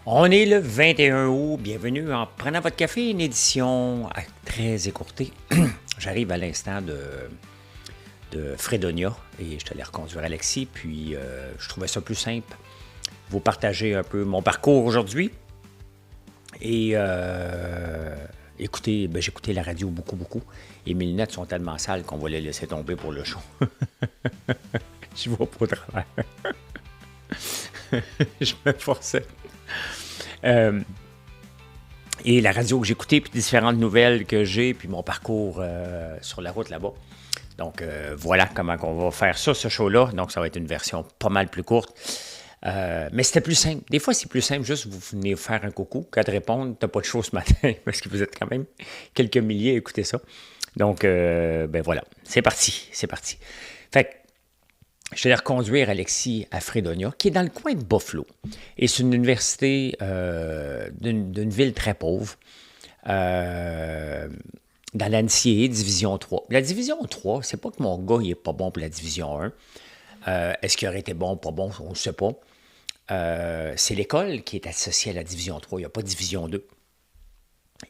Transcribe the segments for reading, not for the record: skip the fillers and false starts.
On est le 21 août. Bienvenue en prenant votre café, une édition très écourtée. J'arrive à l'instant de Fredonia et je te les reconduire Alexis. Puis je trouvais ça plus simple. Vous partager un peu mon parcours aujourd'hui. Et écoutez, j'écoutais la radio beaucoup. Et mes lunettes sont tellement sales qu'on va les laisser tomber pour le show. Je vois pas au travers. Je me forçais. Et la radio que j'écoutais, puis différentes nouvelles que j'ai, puis mon parcours sur la route là-bas. Donc, voilà comment on va faire ça, ce show-là. Donc, ça va être une version pas mal plus courte. Mais c'était plus simple. Des fois, c'est plus simple, juste vous venez faire un coucou, qu'à te répondre, t'as pas de show ce matin, parce que vous êtes quand même quelques milliers à écouter ça. Donc, voilà, c'est parti. Fait que, je vais reconduire Alexis à Fredonia, qui est dans le coin de Buffalo. Et c'est une université d'une ville très pauvre, dans l'NCAA Division 3. La Division 3, c'est pas que mon gars il est pas bon pour la Division 1. Est-ce qu'il aurait été bon, pas bon, on ne sait pas. C'est l'école qui est associée à la Division 3. Il n'y a pas de Division 2.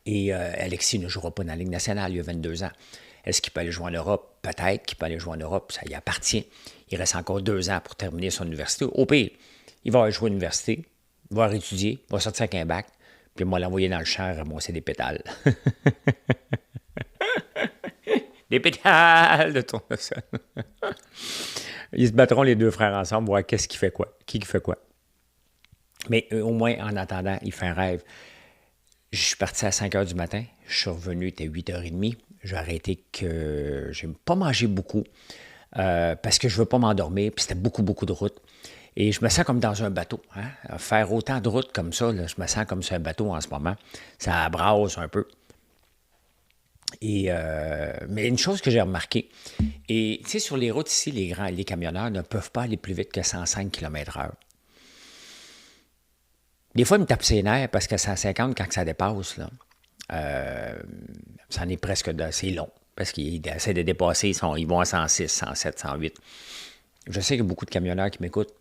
Et Alexis ne jouera pas dans la Ligue nationale, il a 22 ans. Est-ce qu'il peut aller jouer en Europe? Peut-être qu'il peut aller jouer en Europe, ça y appartient. Il reste encore 2 ans pour terminer son université. Au pire, il va aller jouer à l'université, il va étudier, il va sortir avec un bac, puis il va l'envoyer dans le champ ramasser des pétales. Des pétales de tournesol. Ils se battront les deux frères ensemble, voir qu'est-ce qui fait quoi, qui fait quoi. Mais au moins, en attendant, il fait un rêve. Je suis parti à 5 heures du matin. Je suis revenu, il était 8h30. J'ai arrêté que je n'ai pas mangé beaucoup parce que je ne veux pas m'endormir. Puis c'était beaucoup de route. Et je me sens comme dans un bateau. Hein? Faire autant de route comme ça, là, je me sens comme sur un bateau en ce moment. Ça brasse un peu. Et, mais une chose que j'ai remarqué, et tu sais, sur les routes ici, les camionneurs ne peuvent pas aller plus vite que 105 km/h. Des fois, ils me tapent ses nerfs parce que 150, quand ça dépasse, là, ça en est presque c'est long. Parce qu'ils essaient de dépasser, ils vont à 106, 107, 108. Je sais qu'il y a beaucoup de camionneurs qui m'écoutent.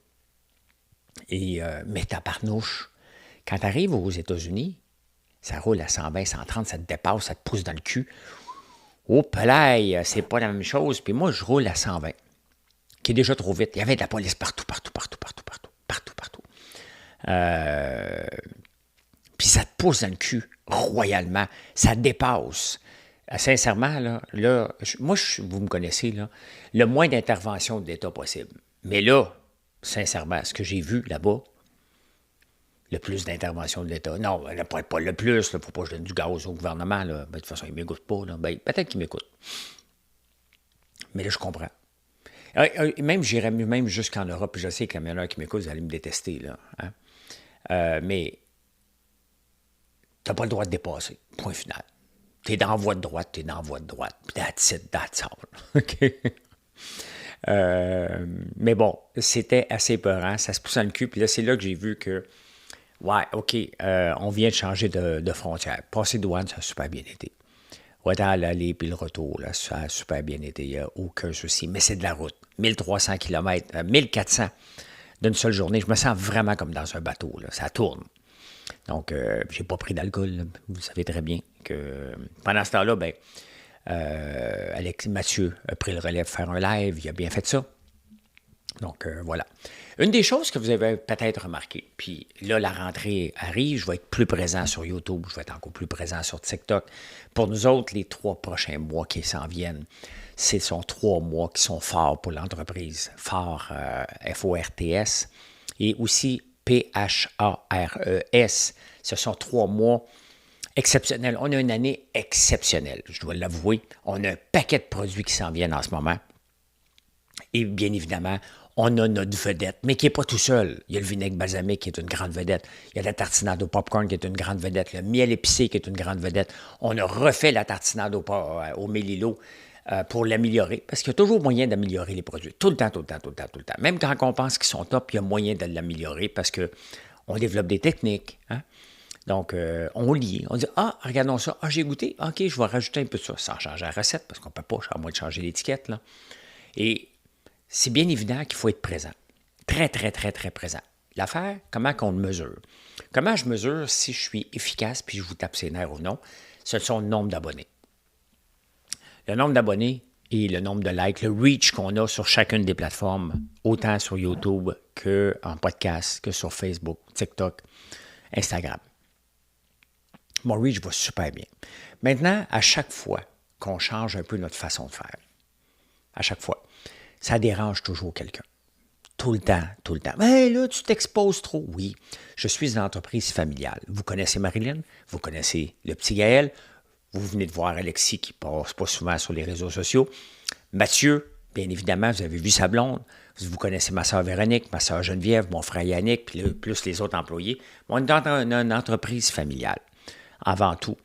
Mais tabarnouche, quand tu arrives aux États-Unis, ça roule à 120, 130, ça te dépasse, ça te pousse dans le cul. Oh, pelaille, c'est pas la même chose. Puis moi, je roule à 120, qui est déjà trop vite. Il y avait de la police partout. Puis ça te pousse dans le cul, royalement. Ça dépasse. Sincèrement, vous me connaissez, là, le moins d'intervention de l'État possible. Mais là, sincèrement, ce que j'ai vu là-bas, le plus d'intervention de l'État. Non, pas le plus, il ne faut pas que je donne du gaz au gouvernement. Là. De toute façon, il ne m'écoute pas. Là. Peut-être qu'il m'écoute. Mais là, je comprends. Même, j'irais même jusqu'en Europe, puis je sais que les camionneurs qui m'écoutent, vous allez me détester. Là, hein? Mais tu n'as pas le droit de dépasser. Point final. Tu es dans la voie de droite, Puis that's it, that's all. OK? Mais bon, c'était assez peurant. Ça se pousse dans le cul. Puis là, c'est là que j'ai vu que, ouais, OK, on vient de changer de frontière. Passer douane, ça a super bien été. Ouais, dans l'aller puis le retour, là, ça a super bien été. Il n'y a aucun souci. Mais c'est de la route. 1300 km, 1400 d'une seule journée. Je me sens vraiment comme dans un bateau. Là. Ça tourne. Donc, j'ai pas pris d'alcool. Là. Vous savez très bien que pendant ce temps-là, Mathieu a pris le relais pour faire un live. Il a bien fait ça. Donc, voilà. Une des choses que vous avez peut-être remarqué, puis là, la rentrée arrive, je vais être plus présent sur YouTube, je vais être encore plus présent sur TikTok. Pour nous autres, les 3 prochains mois qui s'en viennent, ce sont 3 mois qui sont forts pour l'entreprise. Forts, F-O-R-T-S, et aussi P-H-A-R-E-S. Ce sont 3 mois exceptionnels. On a une année exceptionnelle, je dois l'avouer. On a un paquet de produits qui s'en viennent en ce moment. Et bien évidemment, on a notre vedette, mais qui n'est pas tout seul. Il y a le vinaigre balsamique qui est une grande vedette. Il y a la tartinade au popcorn qui est une grande vedette. Le miel épicé qui est une grande vedette. On a refait la tartinade au mélilo pour l'améliorer, parce qu'il y a toujours moyen d'améliorer les produits. Tout le temps. Même quand on pense qu'ils sont top, il y a moyen de l'améliorer parce qu'on développe des techniques. Hein? Donc, on lit, on dit « Ah, regardons ça. Ah, j'ai goûté. OK, je vais rajouter un peu de ça. » Sans changer la recette, parce qu'on ne peut pas, à moins de changer l'étiquette. Là. Et c'est bien évident qu'il faut être présent. Très présent. L'affaire, comment qu'on le mesure? Comment je mesure si je suis efficace puis je vous tape ses nerfs ou non? Ce sont le nombre d'abonnés. Le nombre d'abonnés et le nombre de likes, le reach qu'on a sur chacune des plateformes, autant sur YouTube qu'en podcast, que sur Facebook, TikTok, Instagram. Mon reach va super bien. Maintenant, à chaque fois qu'on change un peu notre façon de faire, à chaque fois, ça dérange toujours quelqu'un. Tout le temps, tout le temps. Mais là, tu t'exposes trop. Oui, je suis une entreprise familiale. Vous connaissez Marilyn, vous connaissez le petit Gaël, vous venez de voir Alexis qui passe pas souvent sur les réseaux sociaux. Mathieu, bien évidemment, vous avez vu sa blonde. Vous connaissez ma soeur Véronique, ma soeur Geneviève, mon frère Yannick, puis plus les autres employés. On est dans une entreprise familiale. Avant tout,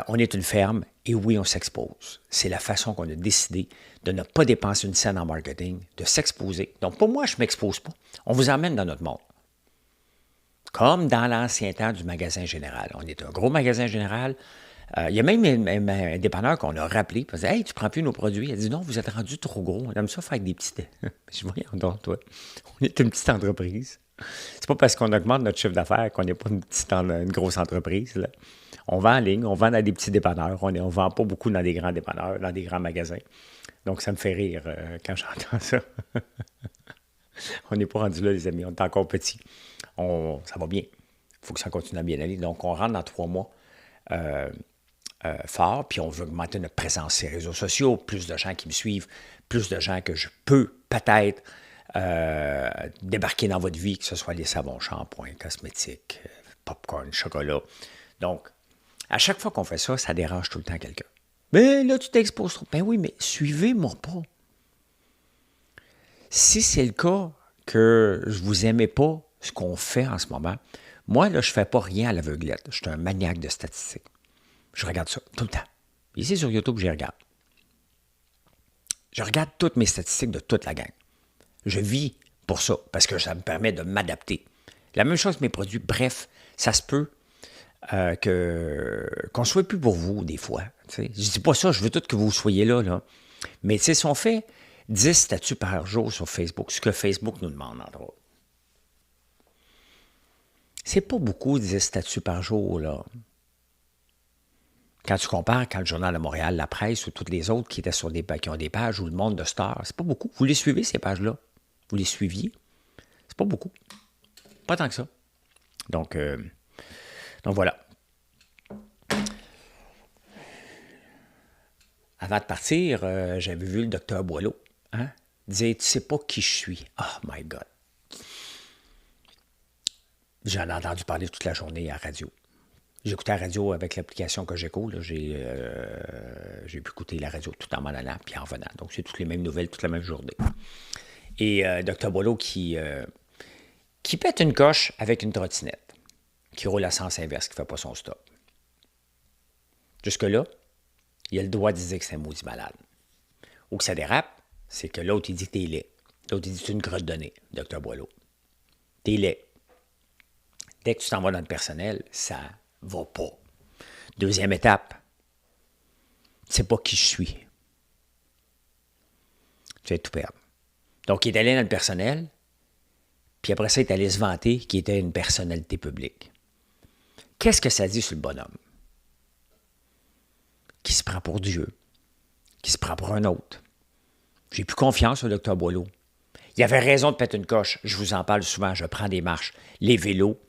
on est une ferme et oui, on s'expose. C'est la façon qu'on a décidé de ne pas dépenser une scène en marketing, de s'exposer. Donc, pour moi, je ne m'expose pas. On vous emmène dans notre monde. Comme dans l'ancien temps du magasin général. On est un gros magasin général. Il y a même un dépanneur qu'on a rappelé. Il a dit, hey, tu ne prends plus nos produits. Il a dit, non, vous êtes rendu trop gros. On aime ça faire des petits. Je dis, voyons donc, toi. On est une petite entreprise. C'est pas parce qu'on augmente notre chiffre d'affaires qu'on n'est pas une grosse entreprise. Là. On vend en ligne, on vend dans des petits dépanneurs. On ne vend pas beaucoup dans des grands dépanneurs, dans des grands magasins. Donc, ça me fait rire quand j'entends ça. On n'est pas rendu là, les amis. On est encore petits. Ça va bien. Il faut que ça continue à bien aller. Donc, on rentre dans 3 mois fort, puis on veut augmenter notre présence sur les réseaux sociaux, plus de gens qui me suivent, plus de gens que je peux peut-être débarquer dans votre vie, que ce soit les savons, shampoings, cosmétiques, popcorn, chocolat. Donc, à chaque fois qu'on fait ça, ça dérange tout le temps quelqu'un. Mais là, tu t'exposes trop. Ben oui, mais suivez-moi pas. Si c'est le cas que vous n'aimez pas ce qu'on fait en ce moment, moi, là, je ne fais pas rien à l'aveuglette. Je suis un maniaque de statistiques. Je regarde ça tout le temps. Ici, sur YouTube, j'y regarde. Je regarde toutes mes statistiques de toute la gang. Je vis pour ça, parce que ça me permet de m'adapter. La même chose que mes produits. Bref, ça se peut qu'on ne soit plus pour vous, des fois. Je ne dis pas ça, je veux tout que vous soyez là. Mais si on fait 10 statuts par jour sur Facebook, ce que Facebook nous demande, entre autres. C'est pas beaucoup, 10 statuts par jour, là. Quand tu compares, quand le Journal de Montréal, la presse ou toutes les autres qui étaient sur qui ont des pages ou le Monde de Stars, c'est pas beaucoup. Vous les suivez, ces pages-là? Vous les suiviez? C'est pas beaucoup. Pas tant que ça. Donc voilà. Avant de partir, j'avais vu le docteur Boileau. Hein? Il disait, tu sais pas qui je suis. Oh my God. J'en ai entendu parler toute la journée à la radio. J'écoutais la radio avec l'application que j'écoute. J'ai pu écouter la radio tout en m'en allant puis en revenant. Donc, c'est toutes les mêmes nouvelles, toute la même journée. Et Dr. Boileau qui pète une coche avec une trottinette, qui roule à sens inverse, qui ne fait pas son stop. Jusque-là, il a le droit de dire que c'est un maudit malade. Ou que ça dérape, c'est que l'autre, il dit que t'es laid. L'autre, il dit que c'est une crotte de nez, Dr. Boileau. T'es laid. Dès que tu t'en vas dans le personnel, ça va pas. Deuxième étape, c'est pas qui je suis. Tu vas tout perdre. Donc, il est allé dans le personnel, puis après ça, il est allé se vanter qu'il était une personnalité publique. Qu'est-ce que ça dit sur le bonhomme? Qui se prend pour Dieu, qui se prend pour un autre. J'ai plus confiance au Dr. Boileau. Il avait raison de péter une coche. Je vous en parle souvent, je prends des marches. Les vélos,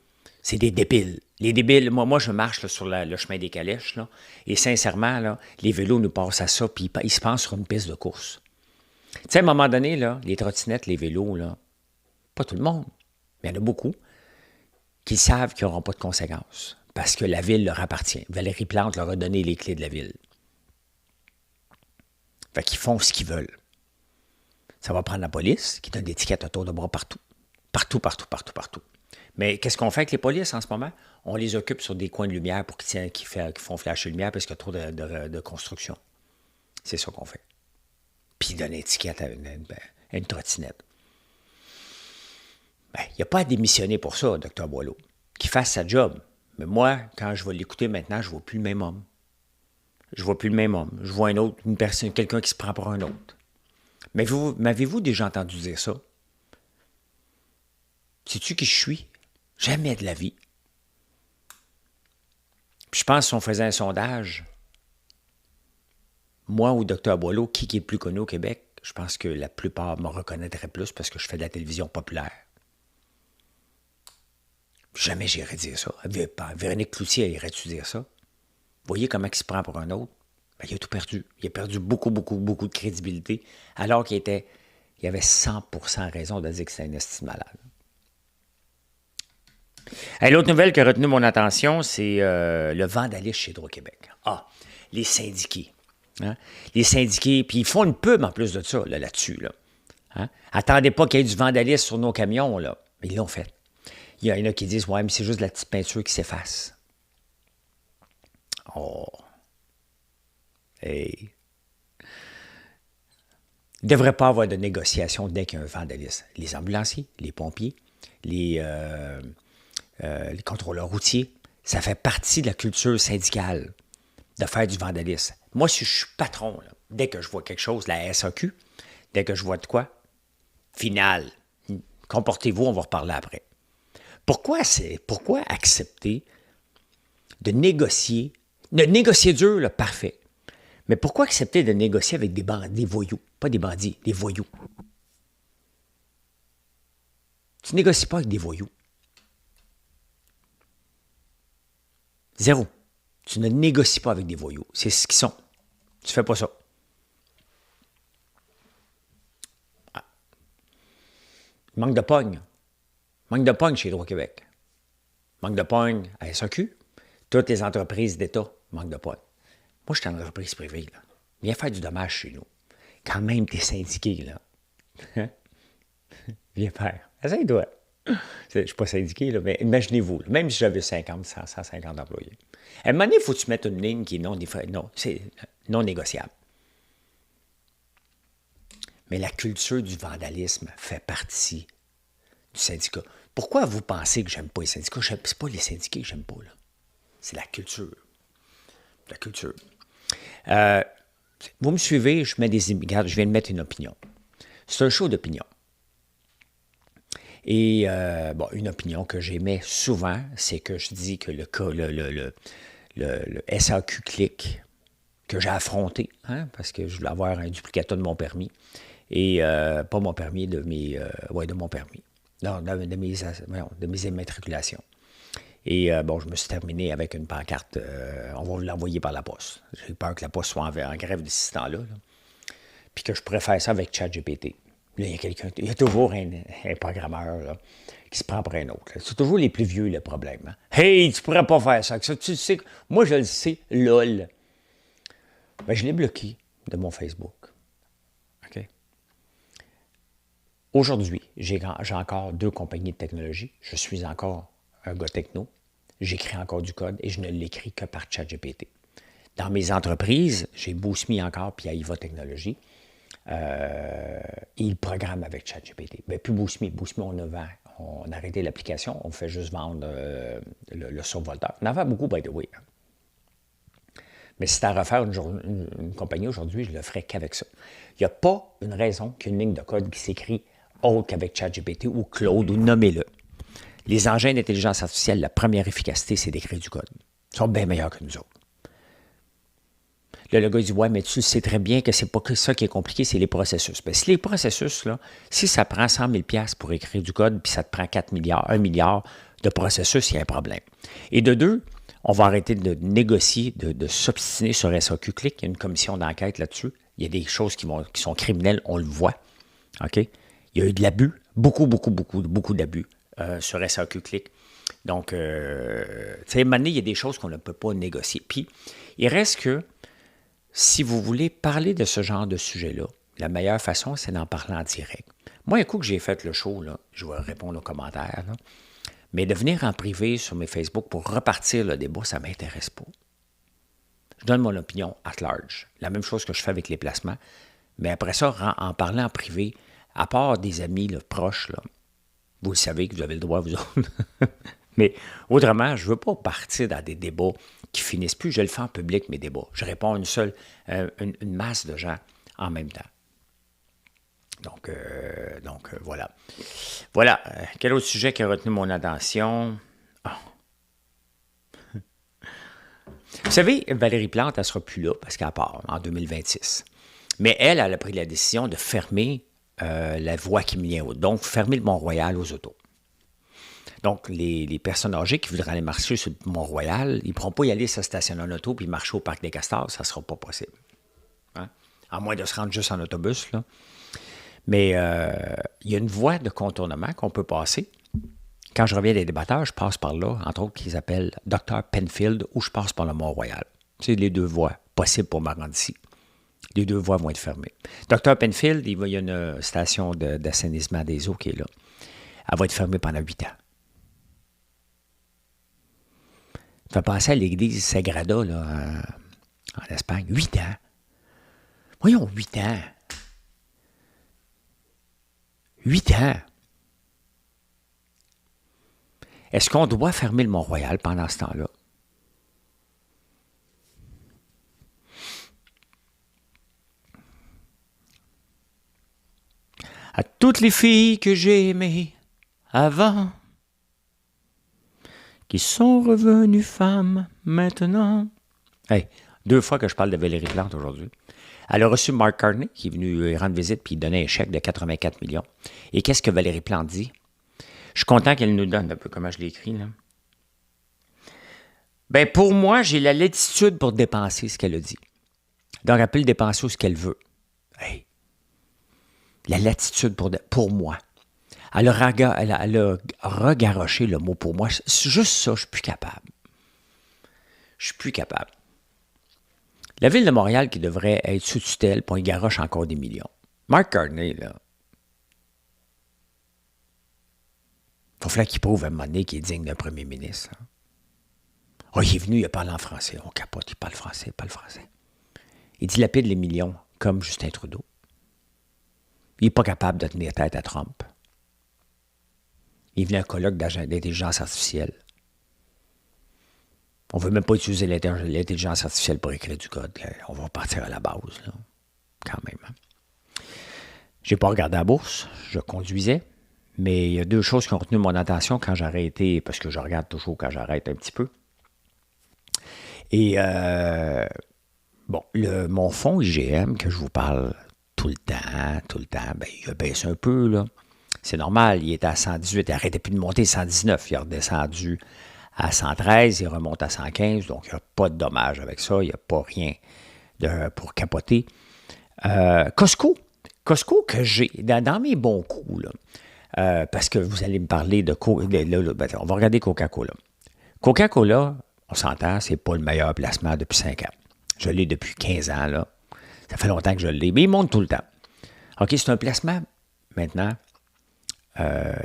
c'est des débiles. Les débiles, moi je marche là, sur le chemin des calèches, là, et sincèrement, là, les vélos nous passent à ça, puis ils se pensent sur une piste de course. Tu sais, à un moment donné, là, les trottinettes, les vélos, là, pas tout le monde, mais il y en a beaucoup qui savent qu'ils n'auront pas de conséquences parce que la ville leur appartient. Valérie Plante leur a donné les clés de la ville. Fait qu'ils font ce qu'ils veulent. Ça va prendre la police qui donne des étiquettes autour de bras partout. Partout, partout, partout, partout. Mais qu'est-ce qu'on fait avec les polices en ce moment? On les occupe sur des coins de lumière pour qu'ils font flasher lumière parce qu'il y a trop de construction. C'est ça qu'on fait. Puis il donne une étiquette à une trottinette. Ben, il n'y a pas à démissionner pour ça, Dr. Boileau. Qu'il fasse sa job. Mais moi, quand je vais l'écouter maintenant, je ne vois plus le même homme. Je vois plus le même homme. Je vois une personne, quelqu'un qui se prend pour un autre. Mais m'avez-vous déjà entendu dire ça? Sais-tu qui je suis? Jamais de la vie. Puis je pense que si on faisait un sondage, moi ou Dr Boileau, qui est le plus connu au Québec, je pense que la plupart me reconnaîtraient plus parce que je fais de la télévision populaire. Jamais j'irais dire ça. Véronique Cloutier irait-tu dire ça? Vous voyez comment il se prend pour un autre? Ben, il a tout perdu. Il a perdu beaucoup, beaucoup, beaucoup de crédibilité, alors qu'il avait 100% raison de dire que c'était un estime malade. Hey, l'autre nouvelle qui a retenu mon attention, c'est le vandalisme chez Hydro-Québec. Ah, les syndiqués. Hein? Les syndiqués, puis ils font une pub en plus de ça, là-dessus. Là. Hein? Attendez pas qu'il y ait du vandalisme sur nos camions, là. Mais ils l'ont fait. Il y en a qui disent, ouais, mais c'est juste la petite peinture qui s'efface. Oh. Hey. Il ne devrait pas avoir de négociation dès qu'il y a un vandalisme. Les ambulanciers, les pompiers, les contrôleurs routiers, ça fait partie de la culture syndicale de faire du vandalisme. Moi, si je suis patron, là, dès que je vois quelque chose, la SAQ, dès que je vois de quoi, final, comportez-vous, on va reparler après. Pourquoi accepter de négocier dur, là, parfait, mais pourquoi accepter de négocier avec des voyous, pas des bandits, des voyous? Tu négocies pas avec des voyous. Zéro. Tu ne négocies pas avec des voyous. C'est ce qu'ils sont. Tu fais pas ça. Ah. Manque de pogne. Manque de pogne chez Hydro-Québec. Manque de pogne à SAQ. Toutes les entreprises d'État manquent de pogne. Moi, je suis en entreprise privée. Là. Viens faire du dommage chez nous. Quand même, t'es syndiqué, là. Viens faire. Essaye-toi. Je ne suis pas syndiqué, là, mais imaginez-vous, là, même si j'avais 50, 100, 150 employés. À un moment donné, il faut que tu mettes une ligne qui est c'est non négociable. Mais la culture du vandalisme fait partie du syndicat. Pourquoi vous pensez que j'aime pas les syndicats? Ce n'est pas les syndiqués que j'aime pas, là. C'est la culture. La culture. Vous me suivez, je viens de mettre une opinion. C'est un show d'opinion. Et une opinion que j'émets souvent, c'est que je dis que le SAQ Click que j'ai affronté, hein, parce que je voulais avoir un duplicata de mon permis, et pas mon permis, de mon permis, non, de mes immatriculations. Et je me suis terminé avec une pancarte, on va vous l'envoyer par la poste. J'ai peur que la poste soit en grève de ce temps-là, puis que je pourrais faire ça avec ChatGPT. Là, il y a toujours un programmeur là, qui se prend pour un autre. Là. C'est toujours les plus vieux, le problème. Hein? Hey, tu pourrais pas faire ça. Tu sais, moi, je le sais, lol. Ben, je l'ai bloqué de mon Facebook. OK? Aujourd'hui, j'ai encore 2 compagnies de technologie. Je suis encore un gars techno. J'écris encore du code et je ne l'écris que par ChatGPT. Dans mes entreprises, j'ai BoostMe encore puis Aiva Technologies. Il programme avec ChatGPT. Ben, plus BoostMe. BoostMe, on a arrêté l'application. On fait juste vendre le survolteur. On en vend beaucoup, by the way. Mais si c'était à refaire une compagnie aujourd'hui, je ne le ferais qu'avec ça. Il n'y a pas une raison qu'une ligne de code qui s'écrit autre qu'avec ChatGPT ou Claude ou nommez-le. Les engins d'intelligence artificielle, la première efficacité, c'est d'écrire du code. Ils sont bien meilleurs que nous autres. Là, le gars dit, ouais, mais tu sais très bien que c'est pas que ça qui est compliqué, c'est les processus. Bien, si les processus, là, si ça prend 100 000 $ pour écrire du code, puis ça te prend 1 milliard de processus, il y a un problème. Et de deux, on va arrêter de négocier, de s'obstiner sur SAQ Click. Il y a une commission d'enquête là-dessus. Il y a des choses qui sont criminelles, on le voit. OK? Il y a eu de l'abus, beaucoup d'abus sur SAQ Click. Donc, tu sais, maintenant, il y a des choses qu'on ne peut pas négocier. Puis, il reste que, si vous voulez parler de ce genre de sujet-là, la meilleure façon, c'est d'en parler en direct. Moi, un coup que j'ai fait le show, là, je vais répondre aux commentaires, là, mais de venir en privé sur mes Facebook pour repartir le débat, ça ne m'intéresse pas. Je donne mon opinion at large. La même chose que je fais avec les placements. Mais après ça, en parlant en privé, à part des amis là, proches, là, vous le savez que vous avez le droit, vous autres. Mais autrement, je ne veux pas partir dans des débats qui finissent plus. Je le fais en public, mes débats. Je réponds à une masse de gens en même temps. Donc, voilà. Voilà. Quel autre sujet qui a retenu mon attention? Oh. Vous savez, Valérie Plante, elle ne sera plus là parce qu'elle part en 2026. Mais elle a pris la décision de fermer la voie qui me vient haute. Donc, fermer le Mont-Royal aux autos. Donc, les personnes âgées qui voudraient aller marcher sur le Mont-Royal, ils ne pourront pas y aller se stationner en auto puis marcher au Parc des Castors. Ça ne sera pas possible. Hein? À moins de se rendre juste en autobus, là. Mais il y a une voie de contournement qu'on peut passer. Quand je reviens des débatteurs, je passe par là, entre autres, qui s'appelle Dr. Penfield, ou je passe par le Mont-Royal. C'est les deux voies possibles pour me rendre ici. Les deux voies vont être fermées. Dr. Penfield, il y a une station d'assainissement des eaux qui est là. Elle va être fermée pendant 8 ans. Ça fait penser à l'église Sagrada, là, en Espagne. 8 ans. Voyons, 8 ans. 8 ans. Est-ce qu'on doit fermer le Mont-Royal pendant ce temps-là? À toutes les filles que j'ai aimées avant, qui sont revenues femmes maintenant. Hey, 2 fois que je parle de Valérie Plante aujourd'hui. Elle a reçu Mark Carney, qui est venu rendre visite, puis il donnait un chèque de 84 millions. Et qu'est-ce que Valérie Plante dit? Je suis content qu'elle nous donne un peu comment je l'ai écrit, là. Ben, pour moi, j'ai la latitude pour dépenser ce qu'elle a dit. Donc, elle peut le dépenser ce qu'elle veut. Hey. La latitude pour moi. Elle a regaroché le mot pour moi. C'est juste ça, je suis plus capable. Je suis plus capable. La ville de Montréal qui devrait être sous tutelle, puis on y garoche encore des millions. Mark Carney, là. Il va falloir qu'il prouve à un moment donné qu'il est digne d'un premier ministre. Hein. Oh, il est venu, il a parlé en français. On capote, il parle français, Il dilapide les millions, comme Justin Trudeau. Il n'est pas capable de tenir tête à Trump. Il venait à un colloque d'intelligence artificielle. On ne veut même pas utiliser l'intelligence artificielle pour écrire du code. On va partir à la base, là. Quand même. Hein. Je n'ai pas regardé la bourse, je conduisais. Mais il y a 2 choses qui ont retenu mon attention quand j'ai arrêté, parce que je regarde toujours quand j'arrête un petit peu. Et, mon fonds IGM, que je vous parle tout le temps, ben, il a baissé un peu, là. C'est normal, il était à 118, il n'arrêtait plus de monter à 119, il est redescendu à 113, il remonte à 115, donc il n'y a pas de dommage avec ça, il n'y a pas rien pour capoter. Costco que j'ai, dans mes bons coups, là, parce que vous allez me parler on va regarder Coca-Cola. Coca-Cola, on s'entend, c'est pas le meilleur placement depuis 5 ans. Je l'ai depuis 15 ans, là. Ça fait longtemps que je l'ai, mais il monte tout le temps. OK, c'est un placement, maintenant,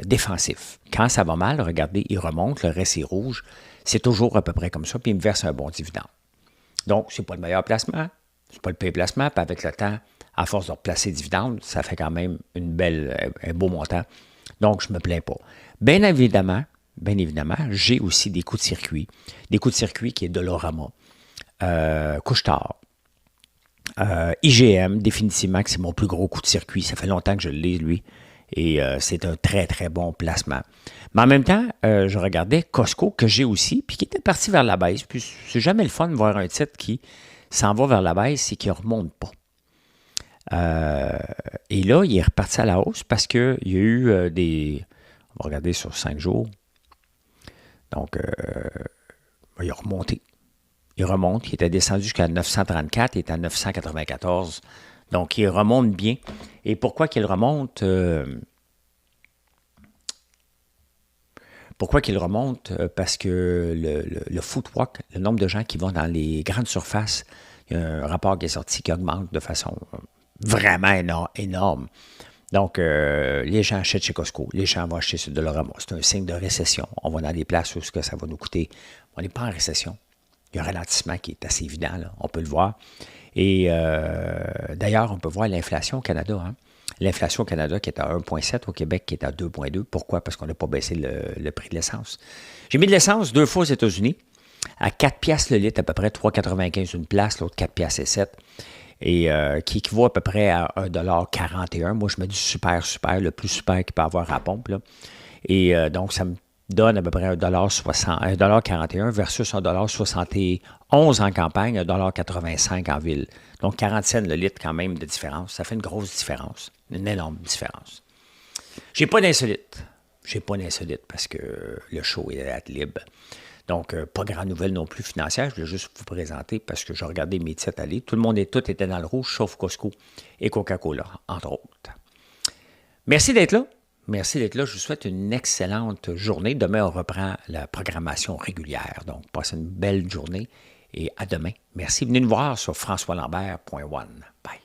défensif. Quand ça va mal, regardez, il remonte, le reste est rouge. C'est toujours à peu près comme ça, puis il me verse un bon dividende. Donc, c'est pas le meilleur placement, c'est pas le pire placement, puis avec le temps, à force de replacer dividende, ça fait quand même un beau montant. Donc, je ne me plains pas. Bien évidemment, j'ai aussi des coups de circuit. Des coups de circuit qui est Dollarama, Couche-Tard, IGM, définitivement que c'est mon plus gros coup de circuit. Ça fait longtemps que je l'ai, lui. Et c'est un très, très bon placement. Mais en même temps, je regardais Costco, que j'ai aussi, puis qui était parti vers la baisse. Puis c'est jamais le fun de voir un titre qui s'en va vers la baisse et qui ne remonte pas. Et là, il est reparti à la hausse parce qu'il y a eu on va regarder sur 5 jours. Donc, il a remonté. Il remonte. Il était descendu jusqu'à 934. Il est à 994. Donc, il remonte bien. Et pourquoi qu'il remonte? Parce que le footwalk, le nombre de gens qui vont dans les grandes surfaces, il y a un rapport qui est sorti qui augmente de façon vraiment énorme. Donc, les gens achètent chez Costco, les gens vont acheter sur Dollarama. C'est un signe de récession. On va dans des places où ça va nous coûter. On n'est pas en récession. Il y a un ralentissement qui est assez évident, là. On peut le voir. Et d'ailleurs, on peut voir l'inflation au Canada. Hein? L'inflation au Canada qui est à 1,7, au Québec qui est à 2,2. Pourquoi? Parce qu'on n'a pas baissé le prix de l'essence. J'ai mis de l'essence 2 fois aux États-Unis, à 4 piastres le litre, à peu près 3,95 une place, l'autre 4 piastres et 7. Et qui équivaut à peu près à 1,41 $. Moi, je mets du super, le plus super qu'il peut avoir à la pompe. Là. Et donc, ça me donne à peu près 1,41 versus 1,71 en campagne, 1,85 en ville. Donc, 40 cents le litre quand même de différence. Ça fait une grosse différence, une énorme différence. J'ai pas d'insolite. J'ai pas d'insolite parce que le show est à libre. Donc, pas grande nouvelle non plus financière. Je voulais juste vous présenter parce que j'ai regardé mes titres aller. Tout était dans le rouge, sauf Costco et Coca-Cola, entre autres. Merci d'être là. Merci d'être là. Je vous souhaite une excellente journée. Demain, on reprend la programmation régulière. Donc, passez une belle journée et à demain. Merci. Venez nous voir sur françoislambert.one. Bye.